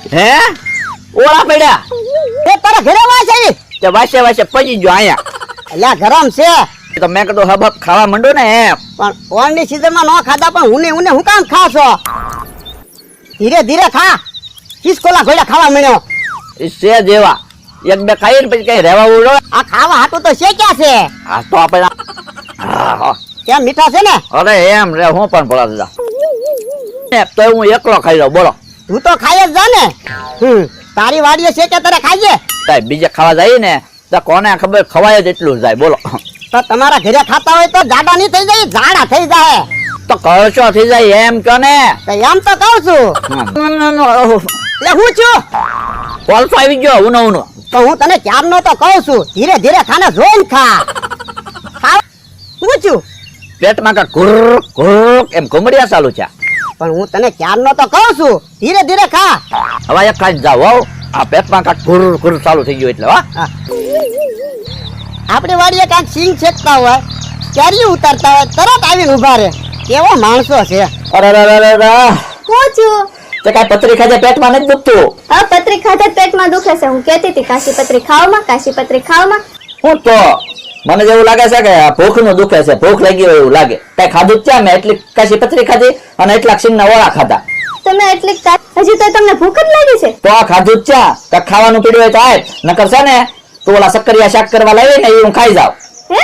હે ઓળા પડ્યા એ તારા ઘરે વાસ આવી તે વાસે વાસે પજી ગયો આયા અલ્યા ગરમ છે તો મેં કીધું હબ ખાવા માંડો ને એમ પણ ઓણની સીઝનમાં ન ખાધા પણ હું હું કામ ખાશો ધીરે ધીરે ખા કિસકોલા ઘોડા ખાવા મળ્યો એ છે જેવા એક બે ખાઈ ને પછી કઈ રહેવા ઉડો આ ખાવા હાટું તો શેક્યા છે આ તો આપણે કેમ મીઠા છે ને અરે એમ રે હું પણ ભલા દાદા તો હું એકલો ખાઈ લઉં બોલો તું તો ખાઈ જ જા ને તારી વાડીએ છે કે તારે ખાઈએ સાહેબ બીજે ખાવા જાય ને તો કોને ખબર ખવાય જ એટલું જાય બોલો તો તમારા ઘરે ખાતા હોય તો જાડા નહીં થઈ જાય ઝાડા થઈ જાય તો કરશો થઈ જાય એમ કયો ને તો એમ તો કહું છું એટલે હું છું કોલસો આવી ગયો ઉનો ઉનો તો હું તને ક્યારનો તો કહું છું ધીરે ધીરે ખાને જોઈને ખા હું છું પેટમાં કા ઘુર ઘુર એમ ઘુમડિયા ચાલુ છે પણ હું તને ક્યારનો તો કહું છું ધીરે ધીરે ખા હવે એક ખાઈ જાવ હો આ પેટમાં કા ઘુર ઘુર ચાલુ થઈ ગયું એટલે હા આપણી વાડીએ કાંઈક સિંગ છેકતા હોય કેરી ઉતારતા હોય તરત આવીને ઉભા રહે કેવો માણસો છે અરે હું છું તે કઈ પતરી ખાજે પેટમાં નથી દુખતું હવે પતરી ખાધે પેટમાં દુખે છે હું કહેતી હતી કાશી પતરી ખાવામાં કાશી પતરી ખાવામાં હું તો મને જેવું લાગે છે કે ભૂખ નું દુખે છે ભૂખ લાગી હોય એવું લાગે કઈ ખાધું જ છે મેં એટલી કાશી પતરી ખાધી અને એટલા સિંગના ઓળા ખાધા તમે એટલી હજી તો તમને ભૂખ જ લાગી છે તો આ ખાધું જ છે કે ખાવાનું પીડ્યું હોય તો આય નકર છે ને તો ઓલા સક્કરિયા શાક કરવા લાવી ને એ હું ખાઈ જાવ હે